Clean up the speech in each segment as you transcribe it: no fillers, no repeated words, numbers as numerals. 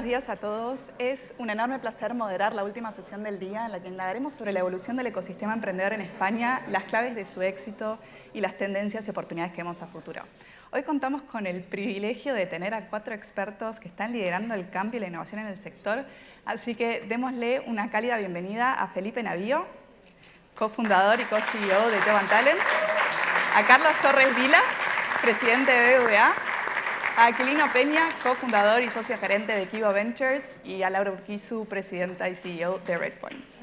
días a todos. Es un enorme placer moderar la última sesión del día en la que indagaremos sobre la evolución del ecosistema emprendedor en España, las claves de su éxito y las tendencias y oportunidades que vemos a futuro. Hoy contamos con el privilegio de tener a 4 expertos que están liderando el cambio y la innovación en el sector, así que démosle una cálida bienvenida a Felipe Navío, cofundador y co-CEO de Jovan Talent, a Carlos Torres Vila, presidente de BBVA, a Aquilino Peña, cofundador y socio gerente de Kibo Ventures, y a Laura Urquizu, presidenta y CEO de Redpoints.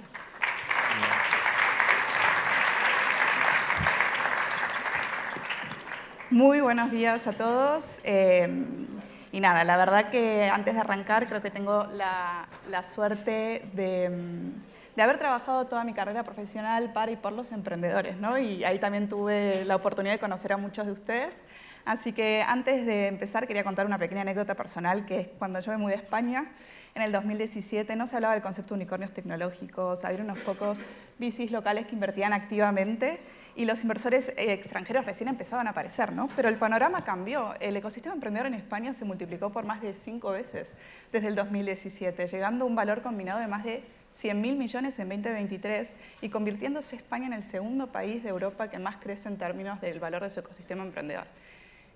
Muy buenos días a todos. Y nada, la verdad que antes de arrancar creo que tengo la suerte de haber trabajado toda mi carrera profesional para y por los emprendedores, ¿no? Y ahí también tuve la oportunidad de conocer a muchos de ustedes. Así que antes de empezar quería contar una pequeña anécdota personal, que es cuando yo me mudé a España en el 2017, no se hablaba del concepto de unicornios tecnológicos, había unos pocos VCs locales que invertían activamente y los inversores extranjeros recién empezaban a aparecer, ¿no? Pero el panorama cambió. El ecosistema emprendedor en España se multiplicó por más de 5 veces desde el 2017, llegando a un valor combinado de más de 100.000 millones en 2023 y convirtiéndose España en el segundo país de Europa que más crece en términos del valor de su ecosistema emprendedor.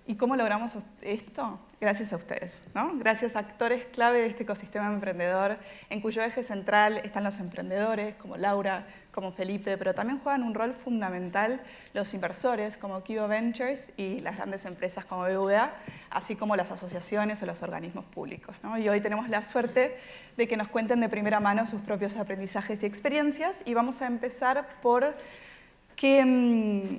¿Y cómo logramos esto? Gracias a ustedes, ¿no? Gracias a actores clave de este ecosistema emprendedor, en cuyo eje central están los emprendedores, como Laura, como Felipe, pero también juegan un rol fundamental los inversores, como Kibo Ventures, y las grandes empresas como BBVA, así como las asociaciones o los organismos públicos, ¿no? Y hoy tenemos la suerte de que nos cuenten de primera mano sus propios aprendizajes y experiencias, y vamos a empezar por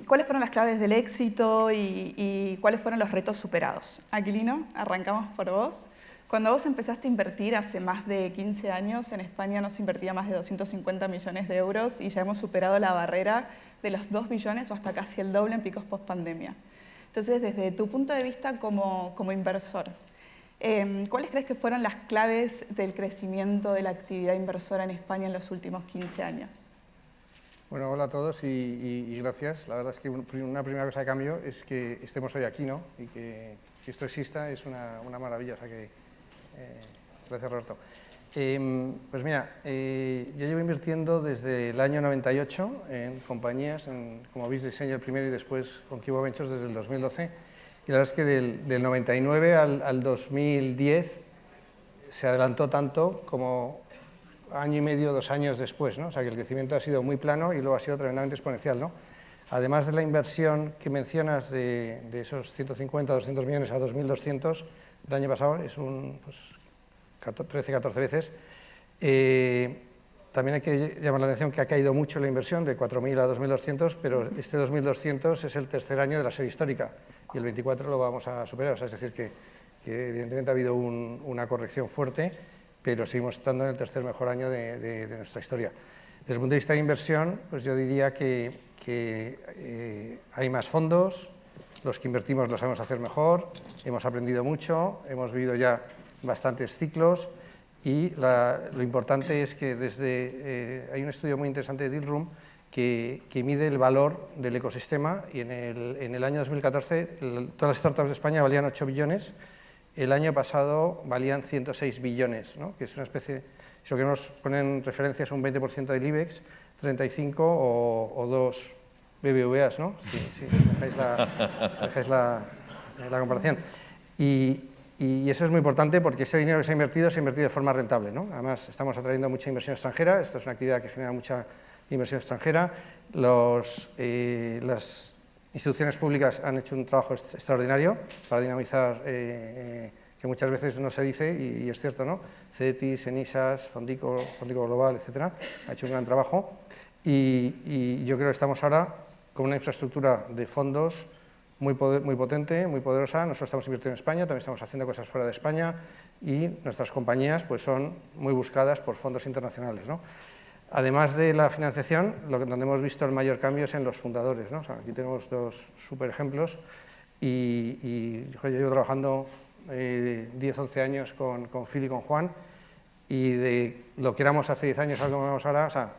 ¿cuáles fueron las claves del éxito y cuáles fueron los retos superados? Aquilino, arrancamos por vos. Cuando vos empezaste a invertir hace más de 15 años, en España no se invertía más de 250 millones de euros y ya hemos superado la barrera de los 2 billones o hasta casi el doble en picos post-pandemia. Entonces, desde tu punto de vista como inversor, ¿cuáles crees que fueron las claves del crecimiento de la actividad inversora en España en los últimos 15 años? Bueno, hola a todos y gracias. La verdad es que una primera cosa de cambio es que estemos hoy aquí, ¿no? Y que esto exista es una maravilla. O sea que, gracias, Roberto. Pues mira, yo llevo invirtiendo desde el año 98 en compañías, como habéis diseñado el primero y después con Kibo Ventures desde el 2012. Y la verdad es que del 99 al 2010 se adelantó tanto como año y medio, 2 años después, ¿no? O sea que el crecimiento ha sido muy plano y luego ha sido tremendamente exponencial, ¿no? Además de la inversión que mencionas de esos 150, 200 millones a 2.200 el año pasado, es un 13, 14 veces. También hay que llamar la atención que ha caído mucho la inversión de 4.000 a 2.200, pero este 2.200 es el tercer año de la serie histórica y el 24 lo vamos a superar. O sea, es decir, que evidentemente ha habido una corrección fuerte, pero seguimos estando en el tercer mejor año de nuestra historia. Desde el punto de vista de inversión, pues yo diría que hay más fondos, los que invertimos lo sabemos hacer mejor, hemos aprendido mucho, hemos vivido ya bastantes ciclos y lo importante es que hay un estudio muy interesante de Dealroom que mide el valor del ecosistema y en el año 2014 todas las startups de España valían 8 billones. El año pasado valían 106 billones, ¿no? Que es una especie, si lo que nos ponen referencias, un 20% del IBEX, 35 o 2 BBVAs, ¿no? Si dejáis la comparación. Y eso es muy importante porque ese dinero que se ha invertido de forma rentable, ¿no? Además, estamos atrayendo mucha inversión extranjera, esto es una actividad que genera mucha inversión extranjera. Las instituciones públicas han hecho un trabajo extraordinario para dinamizar, que muchas veces no se dice, y es cierto, ¿no? CETIS, ENISAS, Fondico Global, etcétera, ha hecho un gran trabajo. Y yo creo que estamos ahora con una infraestructura de fondos muy potente, muy poderosa. Nosotros estamos invirtiendo en España, también estamos haciendo cosas fuera de España y nuestras compañías pues, son muy buscadas por fondos internacionales, ¿no? Además de la financiación, donde hemos visto el mayor cambio es en los fundadores, ¿no? O sea, aquí tenemos 2 super ejemplos y yo llevo trabajando 10, 11 años con Phil y con Juan y de lo que éramos hace 10 años a lo que éramos ahora, o sea,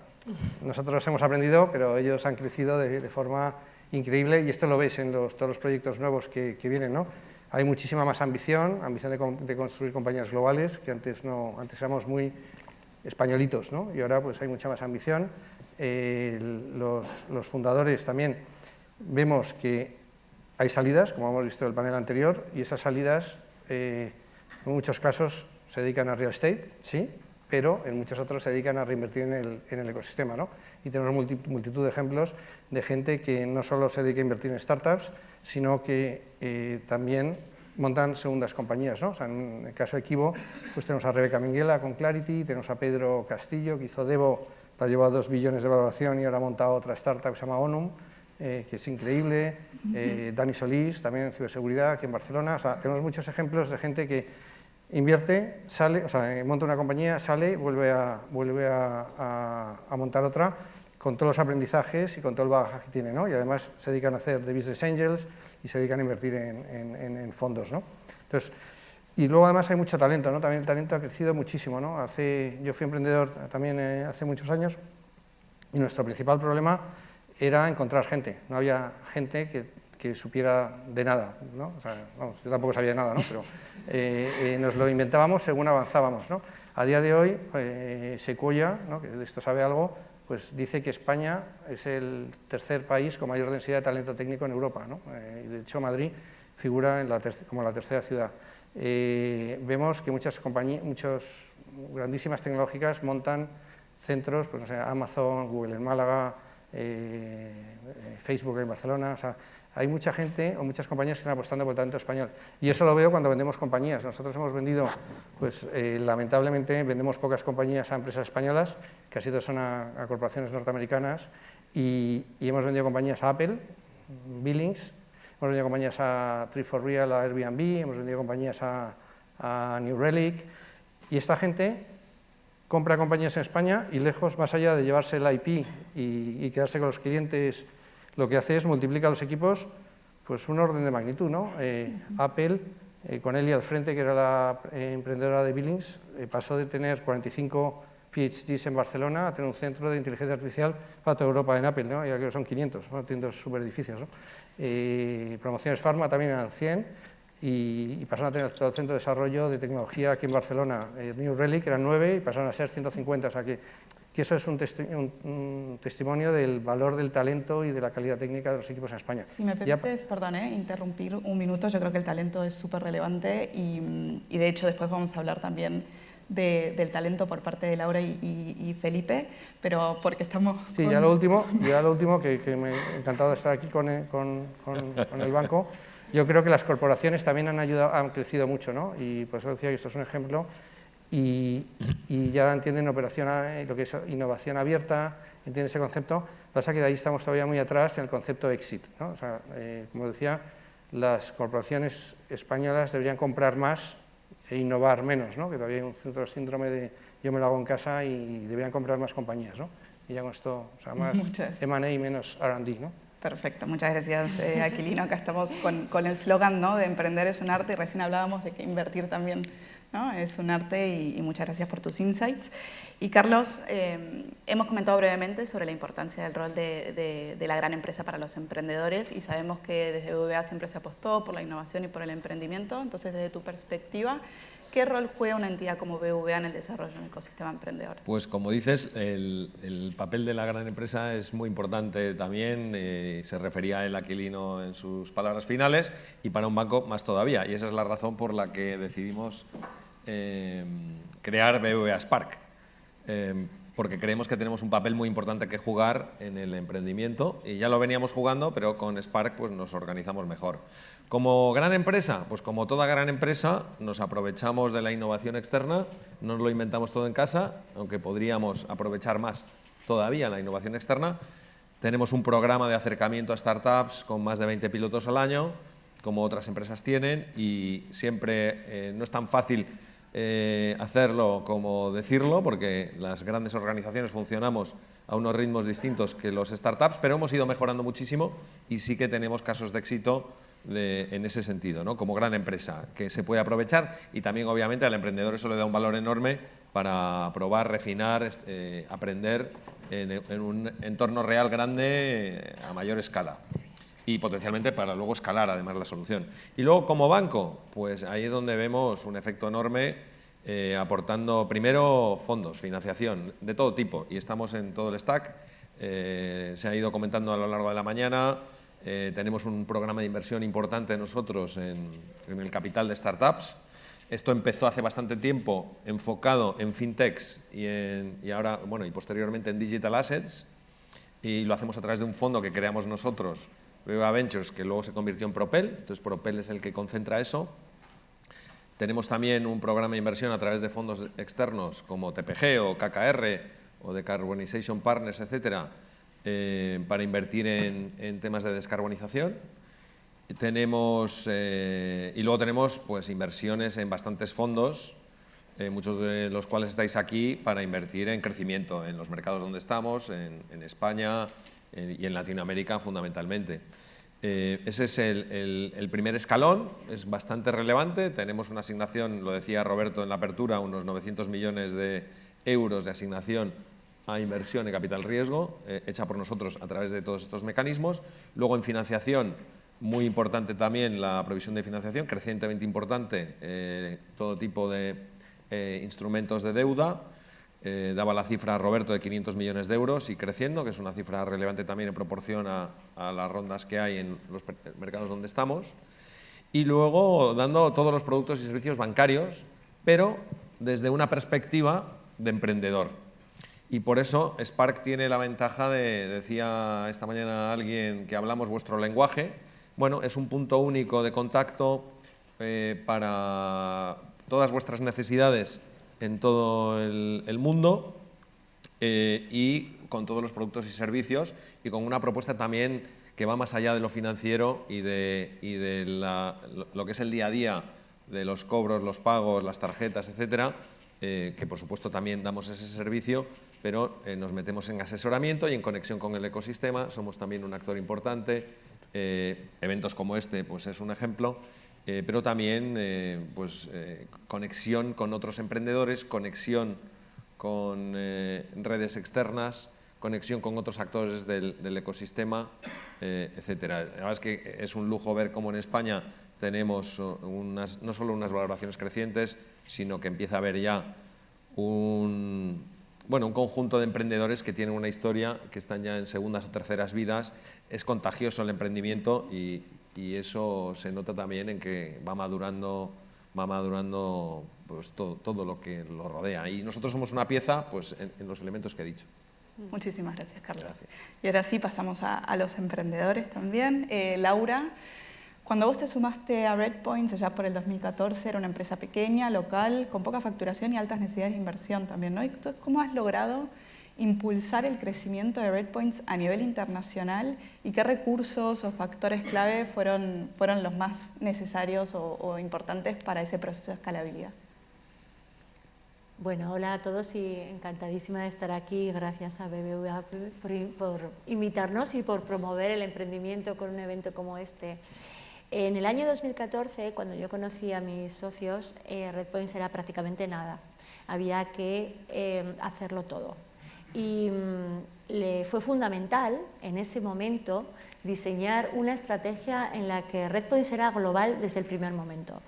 nosotros hemos aprendido, pero ellos han crecido de forma increíble y esto lo veis en todos los proyectos nuevos que vienen, ¿no? hay muchísima más ambición de construir compañías globales, que antes éramos muy españolitos, ¿no? Y ahora pues hay mucha más ambición. Los fundadores también vemos que hay salidas, como hemos visto en el panel anterior, y esas salidas en muchos casos se dedican a real estate, sí, pero en muchos otros se dedican a reinvertir en el ecosistema, ¿no? Y tenemos multitud de ejemplos de gente que no solo se dedica a invertir en startups, sino que también montan segundas compañías, ¿no? O sea, en el caso de Equivo, pues tenemos a Rebeca Minguela con Clarity, tenemos a Pedro Castillo, que hizo Devo, la llevó a 2 billones de valoración y ahora ha montado otra startup que se llama Onum, que es increíble. Dani Solís, también en ciberseguridad, aquí en Barcelona. O sea, tenemos muchos ejemplos de gente que invierte, sale, o sea, monta una compañía, sale, vuelve a montar otra, con todos los aprendizajes y con todo el bagaje que tiene, ¿no? Y además se dedican a hacer de business angels y se dedican a invertir en fondos, ¿no? Entonces, y luego además hay mucho talento, ¿no? También el talento ha crecido muchísimo, ¿no? Yo fui emprendedor también hace muchos años y nuestro principal problema era encontrar gente. No había gente que supiera de nada, ¿no? O sea, vamos, yo tampoco sabía de nada, ¿no? Pero nos lo inventábamos según avanzábamos, ¿no? A día de hoy, Sequoia, ¿no? Que de esto sabe algo, pues dice que España es el tercer país con mayor densidad de talento técnico en Europa, ¿no? Y de hecho, Madrid figura como la tercera ciudad. Vemos que muchas grandísimas tecnológicas montan centros, pues no sé, Amazon, Google en Málaga, Facebook en Barcelona. O sea, hay mucha gente o muchas compañías que están apostando por el talento español. Y eso lo veo cuando vendemos compañías. Nosotros hemos vendido, pues lamentablemente, vendemos pocas compañías a empresas españolas, casi todas son a corporaciones norteamericanas, y hemos vendido compañías a Apple, Billings, hemos vendido compañías a Tree4Real, a Airbnb, hemos vendido compañías a New Relic, y esta gente compra compañías en España y lejos, más allá de llevarse el IP y quedarse con los clientes, lo que hace es multiplicar los equipos, pues un orden de magnitud, ¿no? Apple, con Eli al frente, que era la emprendedora de Billings, pasó de tener 45 PhDs en Barcelona a tener un centro de inteligencia artificial para toda Europa en Apple, ¿no? Ya que son 500, ¿no? Tienen dos superedificios, ¿no? Promociones Pharma también eran 100, y pasaron a tener todo el centro de desarrollo de tecnología aquí en Barcelona. New Relic eran 9 y pasaron a ser 150, o sea que eso es un testimonio del valor del talento y de la calidad técnica de los equipos en España. Si me permites, perdón, interrumpir un minuto, yo creo que el talento es súper relevante y de hecho después vamos a hablar también del talento por parte de Laura y Felipe, pero porque estamos... Sí, ya lo último, que me ha encantado estar aquí con el banco. Yo creo que las corporaciones también han crecido mucho, ¿no? Y por eso decía que esto es un ejemplo, y ya entienden lo que es innovación abierta, entienden ese concepto. Lo que pasa es que de ahí estamos todavía muy atrás en el concepto exit, ¿no? O sea, como decía, las corporaciones españolas deberían comprar más e innovar menos, ¿no? Que todavía hay un cierto síndrome de yo me lo hago en casa y deberían comprar más compañías, ¿no? Y ya con esto, o sea, más M&A y menos R&D, ¿no? Perfecto, muchas gracias, Aquilino. Acá estamos con el eslogan, ¿no? De emprender es un arte, y recién hablábamos de que invertir también, ¿no? Es un arte, y muchas gracias por tus insights. Y Carlos, hemos comentado brevemente sobre la importancia del rol de la gran empresa para los emprendedores, y sabemos que desde BBVA siempre se apostó por la innovación y por el emprendimiento. Entonces, desde tu perspectiva, ¿qué rol juega una entidad como BBVA en el desarrollo de un ecosistema emprendedor? Pues como dices, el papel de la gran empresa es muy importante también, se refería a él, Aquilino, en sus palabras finales, y para un banco más todavía, y esa es la razón por la que decidimos crear BBVA Spark, porque creemos que tenemos un papel muy importante que jugar en el emprendimiento, y ya lo veníamos jugando, pero con Spark pues, nos organizamos mejor. Como gran empresa, pues como toda gran empresa, nos aprovechamos de la innovación externa, no nos lo inventamos todo en casa, aunque podríamos aprovechar más todavía la innovación externa. Tenemos un programa de acercamiento a startups con más de 20 pilotos al año, como otras empresas tienen, y siempre no es tan fácil hacerlo como decirlo, porque las grandes organizaciones funcionamos a unos ritmos distintos que los startups, pero hemos ido mejorando muchísimo y sí que tenemos casos de éxito en ese sentido, ¿no? Como gran empresa, que se puede aprovechar, y también obviamente al emprendedor eso le da un valor enorme para probar, refinar, aprender en un entorno real grande a mayor escala. y potencialmente para luego escalar además la solución. Y luego como banco, pues ahí es donde vemos un efecto enorme aportando primero fondos, financiación de todo tipo, y estamos en todo el stack. Se ha ido comentando a lo largo de la mañana, tenemos un programa de inversión importante nosotros en el capital de startups. Esto empezó hace bastante tiempo enfocado en fintechs y ahora, bueno, y posteriormente en digital assets, y lo hacemos a través de un fondo que creamos nosotros, BBVA Ventures, que luego se convirtió en Propel. Entonces Propel es el que concentra eso. Tenemos también un programa de inversión a través de fondos externos como TPG o KKR o Decarbonization Partners, etcétera, para invertir en temas de descarbonización. Y luego tenemos pues, inversiones en bastantes fondos, muchos de los cuales estáis aquí, para invertir en crecimiento en los mercados donde estamos, en España y en Latinoamérica fundamentalmente. Ese es el primer escalón, es bastante relevante. Tenemos una asignación, lo decía Roberto en la apertura, unos 900 millones de euros de asignación a inversión en capital riesgo, hecha por nosotros a través de todos estos mecanismos. Luego en financiación, muy importante también la provisión de financiación, crecientemente importante, todo tipo de instrumentos de deuda. Daba la cifra a Roberto de 500 millones de euros y creciendo, que es una cifra relevante también en proporción a las rondas que hay en los mercados donde estamos. Y luego dando todos los productos y servicios bancarios, pero desde una perspectiva de emprendedor. Y por eso Spark tiene la ventaja decía esta mañana alguien, que hablamos vuestro lenguaje. Bueno, es un punto único de contacto para todas vuestras necesidades en todo el mundo, y con todos los productos y servicios, y con una propuesta también que va más allá de lo financiero y de lo que es el día a día de los cobros, los pagos, las tarjetas, etcétera, que por supuesto también damos ese servicio, pero nos metemos en asesoramiento y en conexión con el ecosistema. Somos también un actor importante. Eventos como este pues es un ejemplo. Pero también conexión con otros emprendedores, conexión con redes externas, conexión con otros actores del ecosistema, etcétera. La verdad es que es un lujo ver cómo en España tenemos no solo unas valoraciones crecientes, sino que empieza a haber ya un conjunto de emprendedores que tienen una historia, que están ya en segundas o terceras vidas. Es contagioso el emprendimiento y eso se nota también en que va madurando pues, todo lo que lo rodea. Y nosotros somos una pieza pues, en los elementos que he dicho. Muchísimas gracias, Carlos. Gracias. Y ahora sí pasamos a los emprendedores también. Laura, cuando vos te sumaste a Redpoints allá por el 2014, era una empresa pequeña, local, con poca facturación y altas necesidades de inversión también, ¿no? Entonces, ¿cómo has logrado impulsar el crecimiento de Redpoints a nivel internacional y qué recursos o factores clave fueron los más necesarios o importantes para ese proceso de escalabilidad? Bueno, hola a todos y encantadísima de estar aquí. Gracias a BBVA por invitarnos y por promover el emprendimiento con un evento como este. En el año 2014, cuando yo conocí a mis socios, Redpoints era prácticamente nada. Había que hacerlo todo. Y le fue fundamental en ese momento diseñar una estrategia en la que Redpoints era global desde el primer momento.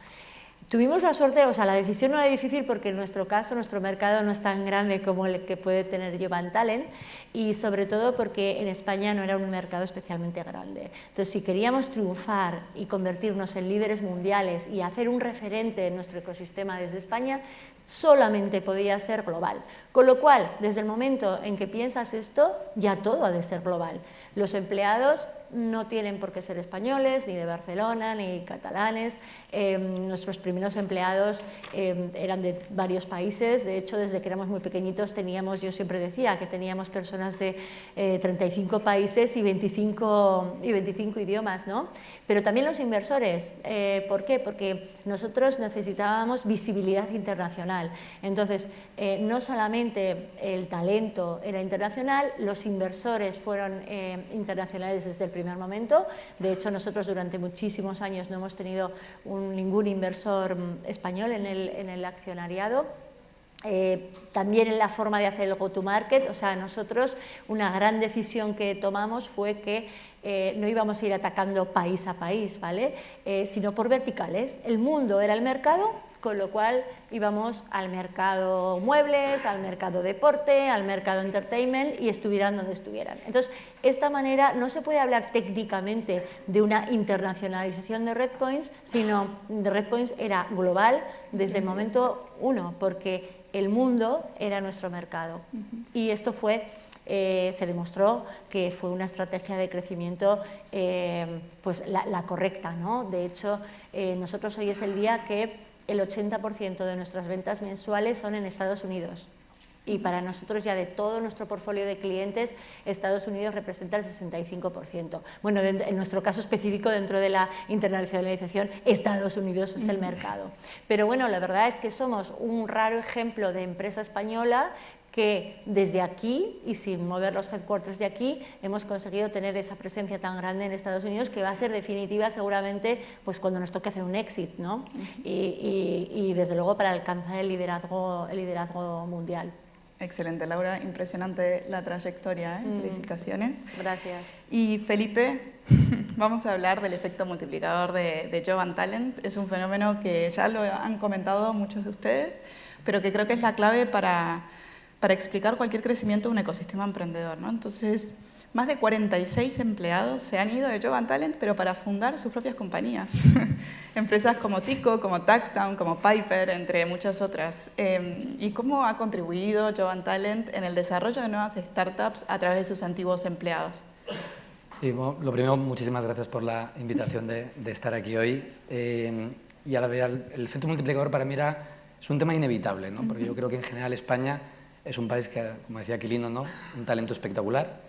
Tuvimos la suerte, o sea, la decisión no era difícil porque en nuestro caso, nuestro mercado no es tan grande como el que puede tener Jovan Talent, y sobre todo porque en España no era un mercado especialmente grande. Entonces, si queríamos triunfar y convertirnos en líderes mundiales y hacer un referente en nuestro ecosistema desde España, solamente podía ser global. Con lo cual, desde el momento en que piensas esto, ya todo ha de ser global. Los empleados no tienen por qué ser españoles, ni de Barcelona, ni catalanes. Nuestros primeros empleados eran de varios países. De hecho, desde que éramos muy pequeñitos teníamos, yo siempre decía que teníamos personas de 35 países y 25 idiomas, ¿no? Pero también los inversores. ¿Por qué? Porque nosotros necesitábamos visibilidad internacional. Entonces, no solamente el talento era internacional, los inversores fueron internacionales desde el primer momento. De hecho, nosotros durante muchísimos años no hemos tenido ningún inversor español en el accionariado. también en la forma de hacer el go-to-market. O sea, nosotros una gran decisión que tomamos fue que no íbamos a ir atacando país a país, ¿vale? Sino por verticales. El mundo era el mercado, con lo cual íbamos al mercado muebles, al mercado deporte, al mercado entertainment y estuvieran donde estuvieran. Entonces, esta manera no se puede hablar técnicamente de una internacionalización de Redpoints, sino de Redpoints era global desde el momento uno, porque el mundo era nuestro mercado. Y esto fue, se demostró que fue una estrategia de crecimiento pues la correcta, ¿no? De hecho, nosotros hoy es el día que el 80% de nuestras ventas mensuales son en Estados Unidos. Y para nosotros ya de todo nuestro portfolio de clientes, Estados Unidos representa el 65%. Bueno, en nuestro caso específico, dentro de la internacionalización, Estados Unidos es el mercado. Pero bueno, la verdad es que somos un raro ejemplo de empresa española que desde aquí, y sin mover los headquarters de aquí, hemos conseguido tener esa presencia tan grande en Estados Unidos que va a ser definitiva seguramente pues, cuando nos toque hacer un exit, ¿no? Y desde luego para alcanzar el liderazgo mundial. Excelente, Laura, impresionante la trayectoria, ¿eh? Felicitaciones. Gracias. Y Felipe, vamos a hablar del efecto multiplicador de Jovan Talent. Es un fenómeno que ya lo han comentado muchos de ustedes, pero que creo que es la clave para explicar cualquier crecimiento de un ecosistema emprendedor, ¿no? Entonces, más de 46 empleados se han ido de Jovan Talent, pero para fundar sus propias compañías. Empresas como Tico, como Taxdown, como Piper, entre muchas otras. ¿Y cómo ha contribuido Jovan Talent en el desarrollo de nuevas startups a través de sus antiguos empleados? Sí, bueno, lo primero, muchísimas gracias por la invitación de estar aquí hoy. Y a la vez, el efecto multiplicador para mí es un tema inevitable, ¿no? Porque yo creo que en general España es un país que, como decía Aquilino, ¿no? Un talento espectacular,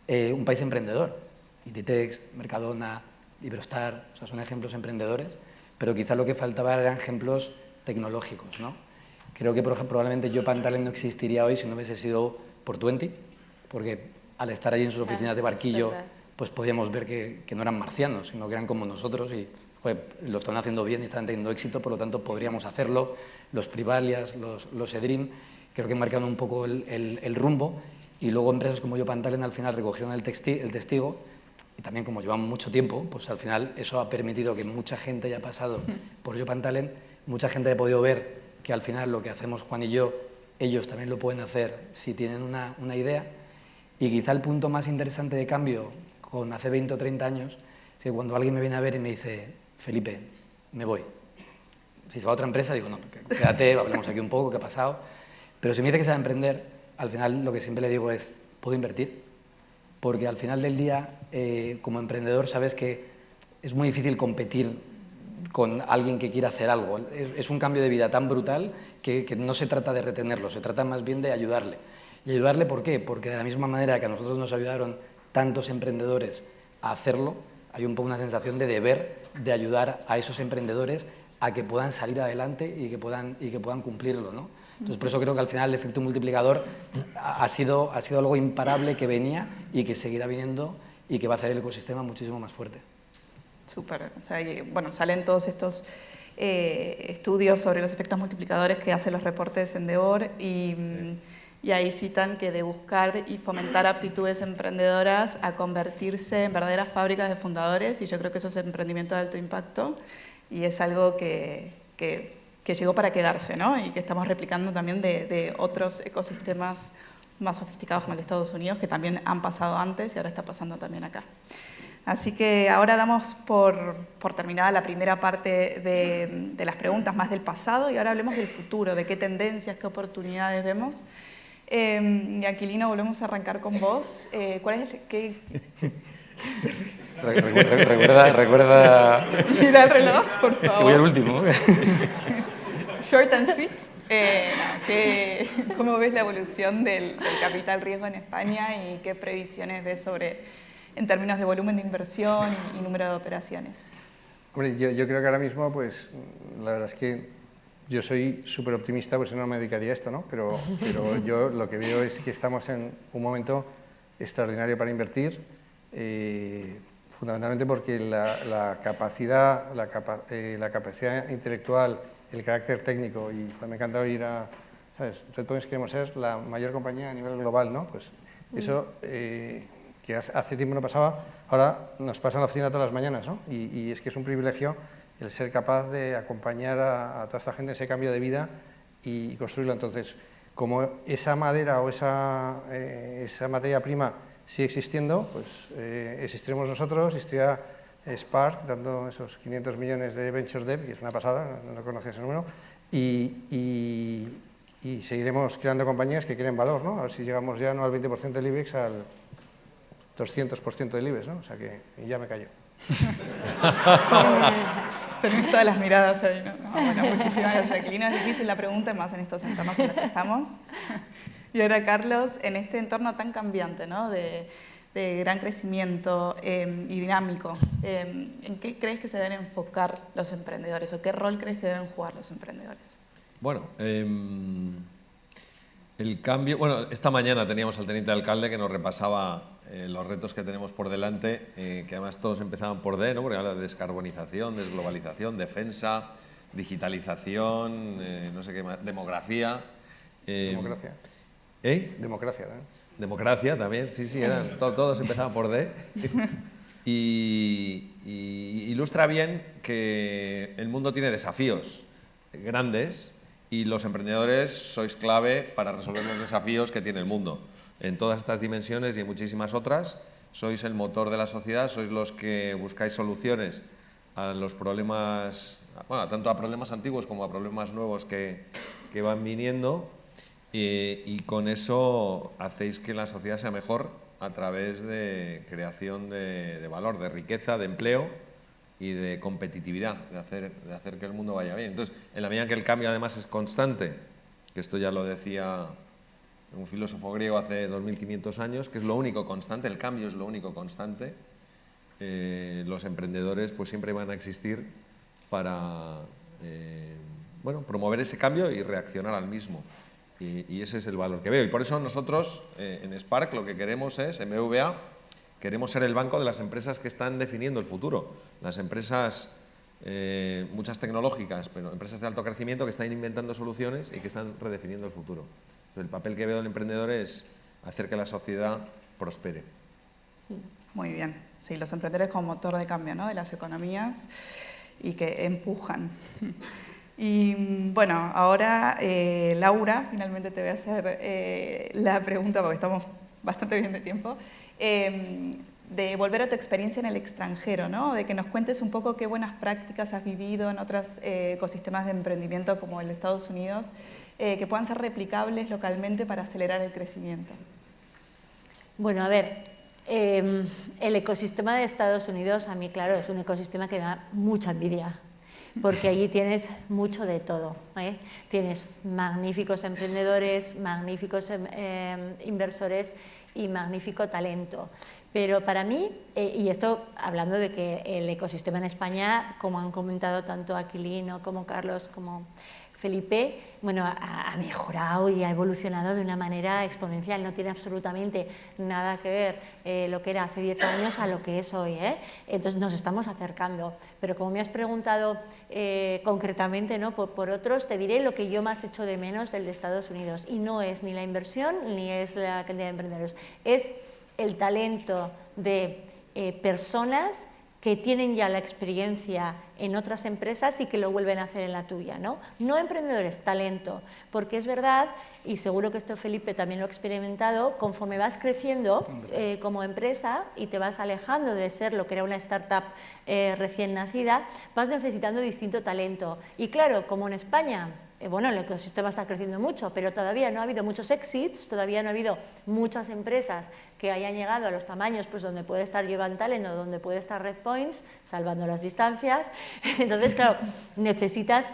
un país emprendedor. Inditex, Mercadona, Iberostar, o sea, son ejemplos emprendedores, pero quizá lo que faltaba eran ejemplos tecnológicos, ¿no? Creo que, por ejemplo, probablemente Jovan Talent no existiría hoy si no hubiese sido por Twenty, porque al estar allí en sus oficinas de Barquillo, pues podíamos ver que no eran marcianos, sino que eran como nosotros y lo están haciendo bien y están teniendo éxito, por lo tanto podríamos hacerlo. Los Privalias, los Edream, creo que marcaron un poco el rumbo, y luego empresas como Jovan Talent al final recogieron el testigo, y también como llevamos mucho tiempo, pues al final eso ha permitido que mucha gente haya pasado por Jovan Talent, mucha gente haya podido ver que al final lo que hacemos Juan y yo, ellos también lo pueden hacer si tienen una idea, y quizá el punto más interesante de cambio con hace 20 o 30 años es que cuando alguien me viene a ver y me dice, Felipe, me voy. Si se va a otra empresa, digo, no, quédate, hablemos aquí un poco, qué ha pasado. Pero si me dice que se va a emprender, al final lo que siempre le digo es, ¿puedo invertir? Porque al final del día, como emprendedor, sabes que es muy difícil competir con alguien que quiera hacer algo. Es un cambio de vida tan brutal que no se trata de retenerlo, se trata más bien de ayudarle. ¿Y ayudarle por qué? Porque de la misma manera que a nosotros nos ayudaron tantos emprendedores a hacerlo, hay un poco una sensación de deber de ayudar a esos emprendedores a que puedan salir adelante y que puedan cumplirlo, ¿no? Entonces, por eso creo que al final el efecto multiplicador ha sido algo imparable que venía y que seguirá viniendo y que va a hacer el ecosistema muchísimo más fuerte. Súper. O sea, bueno, salen todos estos estudios sobre los efectos multiplicadores que hacen los reportes Endeavor y ahí citan que de buscar y fomentar aptitudes emprendedoras a convertirse en verdaderas fábricas de fundadores, y yo creo que eso es emprendimiento de alto impacto y es algo que llegó para quedarse, ¿no? Y que estamos replicando también de otros ecosistemas más sofisticados como el de Estados Unidos, que también han pasado antes y ahora está pasando también acá. Así que ahora damos por terminada la primera parte de las preguntas más del pasado y ahora hablemos del futuro, de qué tendencias, qué oportunidades vemos. Y Aquilino, volvemos a arrancar con vos. ¿Cuál es qué? Recuerda... Mira el reloj, por favor. Que voy al último. Short and sweet. ¿Cómo ves la evolución del capital riesgo en España y qué previsiones ves en términos de volumen de inversión y número de operaciones? Hombre, yo creo que ahora mismo, pues, la verdad es que yo soy súper optimista, pues no me dedicaría a esto, ¿no? Pero yo lo que veo es que estamos en un momento extraordinario para invertir, fundamentalmente porque la capacidad intelectual, el carácter técnico, y me encanta oír a ¿sabes? Redpoints queremos ser la mayor compañía a nivel global, ¿no? Pues eso que hace tiempo no pasaba, ahora nos pasa en la oficina todas las mañanas, ¿no? Y es que es un privilegio el ser capaz de acompañar a toda esta gente en ese cambio de vida y construirlo. Entonces, como esa madera o esa materia prima sigue existiendo, pues existiremos nosotros, existirá Spark dando esos 500 millones de Venture Debt, que es una pasada, no conocía ese número, y seguiremos creando compañías que creen valor, ¿no? A ver si llegamos ya no al 20% del IBEX, al 200% del IBEX, ¿no? O sea que y ya me callo. Tenés todas las miradas ahí, ¿no? Bueno, muchísimas gracias, Aquilino. Es difícil la pregunta, más en estos entornos en los que estamos. Y ahora, Carlos, en este entorno tan cambiante, ¿no? de gran crecimiento y dinámico, ¿en qué crees que se deben enfocar los emprendedores o qué rol crees que deben jugar los emprendedores? Bueno, el cambio... Bueno, esta mañana teníamos al teniente alcalde que nos repasaba los retos que tenemos por delante, que además todos empezaban por D, ¿no? Porque habla de descarbonización, desglobalización, defensa, digitalización, no sé qué más, demografía. Democracia. Democracia también. Democracia también, sí, todos empezaban por D. Y ilustra bien que el mundo tiene desafíos grandes y los emprendedores sois clave para resolver los desafíos que tiene el mundo. En todas estas dimensiones y en muchísimas otras, sois el motor de la sociedad, sois los que buscáis soluciones a los problemas, bueno, tanto a problemas antiguos como a problemas nuevos que van viniendo, y con eso hacéis que la sociedad sea mejor a través de creación de valor, de riqueza, de empleo y de competitividad, de hacer que el mundo vaya bien. Entonces, en la medida en que el cambio además es constante, que esto ya lo decía un filósofo griego hace 2500 años, que es lo único constante, el cambio es lo único constante, los emprendedores pues siempre van a existir para bueno, promover ese cambio y reaccionar al mismo. Y ese es el valor que veo. Y por eso nosotros en Spark lo que queremos es, en BBVA, queremos ser el banco de las empresas que están definiendo el futuro. Las empresas, muchas tecnológicas, pero empresas de alto crecimiento que están inventando soluciones y que están redefiniendo el futuro. El papel que veo del emprendedor es hacer que la sociedad prospere. Muy bien. Sí, los emprendedores como motor de cambio, ¿no? De las economías y que empujan. Y bueno, ahora Laura, finalmente te voy a hacer la pregunta porque estamos bastante bien de tiempo, de volver a tu experiencia en el extranjero, ¿no? De que nos cuentes un poco qué buenas prácticas has vivido en otros ecosistemas de emprendimiento como el de Estados Unidos, que puedan ser replicables localmente para acelerar el crecimiento. Bueno, a ver, el ecosistema de Estados Unidos, a mí, claro, es un ecosistema que da mucha envidia, porque allí tienes mucho de todo, ¿eh? Tienes magníficos emprendedores, magníficos inversores y magnífico talento. Pero para mí, y esto hablando de que el ecosistema en España, como han comentado tanto Aquilino como Carlos como Felipe, bueno, ha mejorado y ha evolucionado de una manera exponencial. No tiene absolutamente nada que ver lo que era hace 10 años a lo que es hoy, ¿eh? Entonces nos estamos acercando. Pero como me has preguntado concretamente, ¿no? por otros, te diré lo que yo más echo de menos del de Estados Unidos. Y no es ni la inversión ni es la cantidad de emprendedores. Es el talento de personas que tienen ya la experiencia en otras empresas y que lo vuelven a hacer en la tuya, ¿no? No emprendedores, talento, porque es verdad, y seguro que esto Felipe también lo ha experimentado, conforme vas creciendo como empresa y te vas alejando de ser lo que era una startup recién nacida, vas necesitando distinto talento. Y claro, como en España, bueno, el ecosistema está creciendo mucho, pero todavía no ha habido muchos exits, todavía no ha habido muchas empresas que hayan llegado a los tamaños pues, donde puede estar Jovan Talent o donde puede estar Redpoints, salvando las distancias. Entonces, claro, necesitas...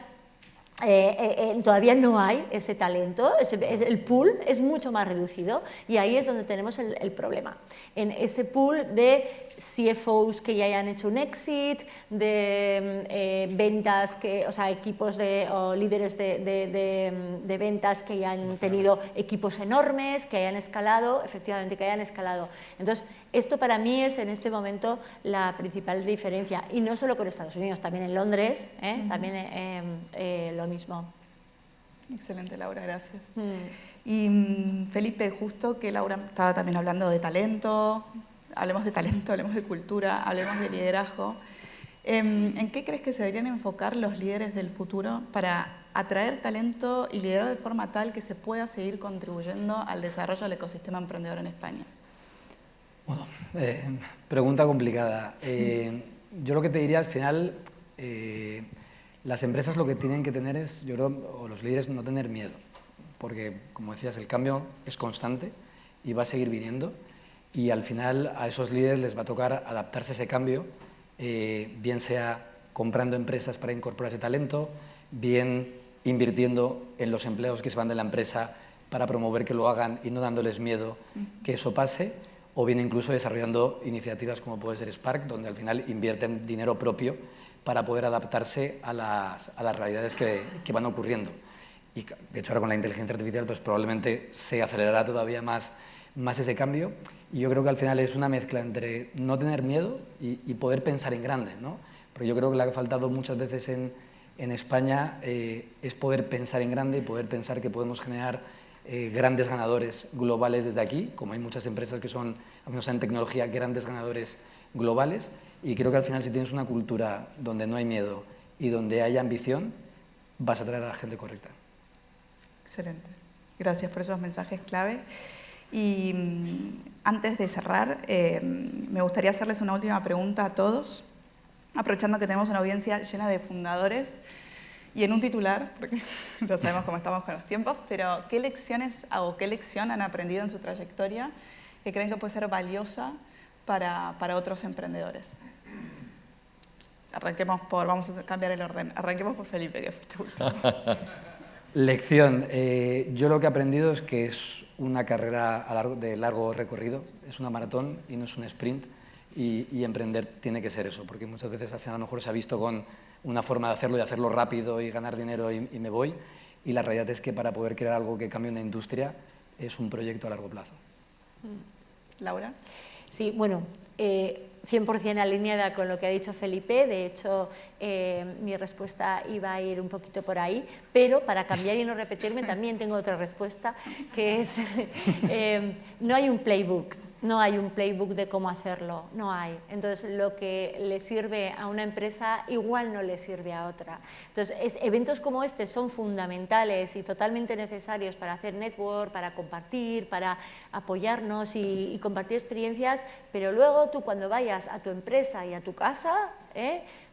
todavía no hay ese talento, el pool es mucho más reducido y ahí es donde tenemos el problema. En ese pool de CFOs que ya hayan hecho un exit, de ventas, o sea, equipos o líderes de ventas que hayan tenido equipos enormes, que hayan escalado, efectivamente que hayan escalado. Entonces, esto para mí es en este momento la principal diferencia, y no solo con Estados Unidos, también en Londres, también lo mismo. Excelente, Laura, gracias. Y Felipe, justo que Laura estaba también hablando de talento, hablemos de cultura, hablemos de liderazgo. ¿En qué crees que se deberían enfocar los líderes del futuro para atraer talento y liderar de forma tal que se pueda seguir contribuyendo al desarrollo del ecosistema emprendedor en España? Bueno, pregunta complicada. Yo lo que te diría al final, las empresas lo que tienen que tener es, yo creo, o los líderes, no tener miedo, porque, como decías, el cambio es constante y va a seguir viniendo, y al final a esos líderes les va a tocar adaptarse a ese cambio, bien sea comprando empresas para incorporar ese talento, bien invirtiendo en los empleados que se van de la empresa para promover que lo hagan y no dándoles miedo que eso pase, o bien incluso desarrollando iniciativas como puede ser Spark, donde al final invierten dinero propio para poder adaptarse a las realidades que van ocurriendo. Y de hecho ahora con la inteligencia artificial pues probablemente se acelerará todavía más ese cambio, y yo creo que al final es una mezcla entre no tener miedo y poder pensar en grande, ¿no? Porque yo creo que lo que ha faltado muchas veces en España es poder pensar en grande y poder pensar que podemos generar grandes ganadores globales desde aquí, como hay muchas empresas que son, al menos en tecnología, grandes ganadores globales, y creo que al final si tienes una cultura donde no hay miedo y donde hay ambición, vas a traer a la gente correcta. Excelente. Gracias por esos mensajes clave. Y antes de cerrar, me gustaría hacerles una última pregunta a todos, aprovechando que tenemos una audiencia llena de fundadores, y en un titular, porque no sabemos cómo estamos con los tiempos, pero ¿qué lecciones o qué lección han aprendido en su trayectoria que creen que puede ser valiosa para otros emprendedores? Vamos a cambiar el orden, arranquemos por Felipe, que fuiste último. Lección. Yo lo que he aprendido es que es una carrera de largo recorrido, es una maratón y no es un sprint, y emprender tiene que ser eso, porque muchas veces al final a lo mejor se ha visto con una forma de hacerlo y hacerlo rápido y ganar dinero y me voy, y la realidad es que para poder crear algo que cambie una industria es un proyecto a largo plazo. Laura. Sí, bueno, 100% alineada con lo que ha dicho Felipe. De hecho, mi respuesta iba a ir un poquito por ahí, pero para cambiar y no repetirme también tengo otra respuesta, que es no hay un playbook. No hay un playbook de cómo hacerlo, no hay. Entonces, lo que le sirve a una empresa igual no le sirve a otra. Entonces, eventos como este son fundamentales y totalmente necesarios para hacer network, para compartir, para apoyarnos y compartir experiencias, pero luego tú cuando vayas a tu empresa y a tu casa,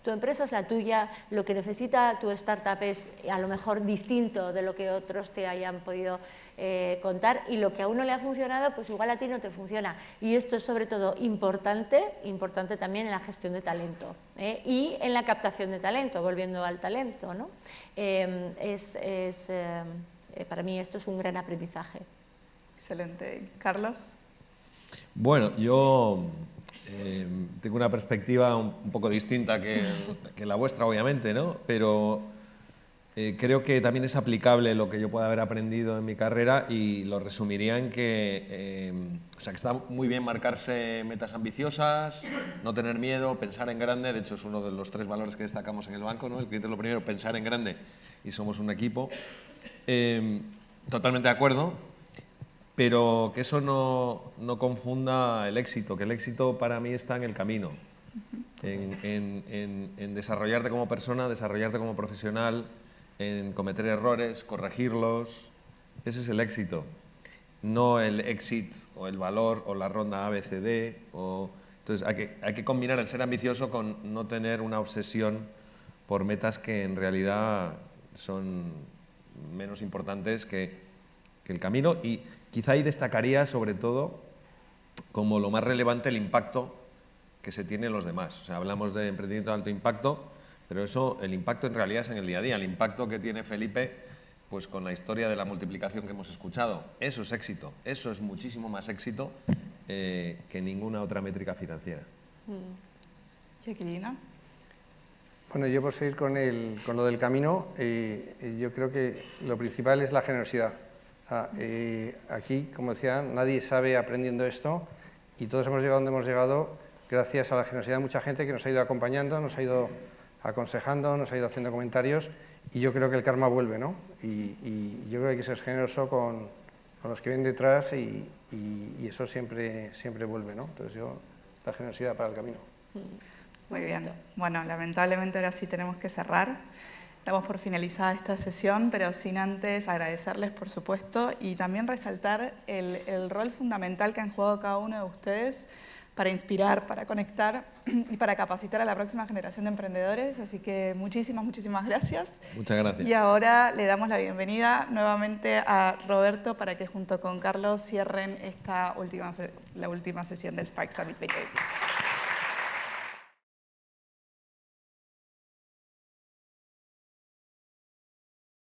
tu empresa es la tuya, lo que necesita tu startup es a lo mejor distinto de lo que otros te hayan podido contar, y lo que a uno le ha funcionado, pues igual a ti no te funciona. Y esto es sobre todo importante también en la gestión de talento y en la captación de talento, volviendo al talento, ¿no? Para mí esto es un gran aprendizaje. Excelente. ¿Carlos? Bueno, yo tengo una perspectiva un poco distinta que la vuestra, obviamente, ¿no? Pero creo que también es aplicable lo que yo pueda haber aprendido en mi carrera, y lo resumiría en que, que está muy bien marcarse metas ambiciosas, no tener miedo, pensar en grande. De hecho, es uno de los 3 valores que destacamos en el banco, ¿no? El cliente es lo primero, pensar en grande, y somos un equipo. Totalmente de acuerdo. Pero que eso no confunda el éxito, que el éxito para mí está en el camino, en desarrollarte como persona, desarrollarte como profesional, en cometer errores, corregirlos. Ese es el éxito, no el exit o el valor o la ronda ABCD. Entonces hay que combinar el ser ambicioso con no tener una obsesión por metas que en realidad son menos importantes que el camino. Y quizá ahí destacaría sobre todo como lo más relevante el impacto que se tiene en los demás. O sea, hablamos de emprendimiento de alto impacto, pero el impacto en realidad es en el día a día. El impacto que tiene Felipe, pues con la historia de la multiplicación que hemos escuchado, eso es éxito, eso es muchísimo más éxito que ninguna otra métrica financiera. Jacqueline. Bueno, yo por seguir con lo del camino, yo creo que lo principal es la generosidad. Aquí, como decía, nadie sabe aprendiendo esto, y todos hemos llegado donde hemos llegado gracias a la generosidad de mucha gente que nos ha ido acompañando, nos ha ido aconsejando, nos ha ido haciendo comentarios, y yo creo que el karma vuelve, ¿no? Y yo creo que hay que ser generoso con los que ven detrás y eso siempre vuelve, ¿no? Entonces la generosidad para el camino. Muy bien. Bueno, lamentablemente ahora sí tenemos que cerrar. Damos por finalizada esta sesión, pero sin antes agradecerles, por supuesto, y también resaltar el rol fundamental que han jugado cada uno de ustedes para inspirar, para conectar y para capacitar a la próxima generación de emprendedores. Así que muchísimas gracias. Muchas gracias. Y ahora le damos la bienvenida nuevamente a Roberto para que junto con Carlos cierren la última sesión del Spark Summit BK.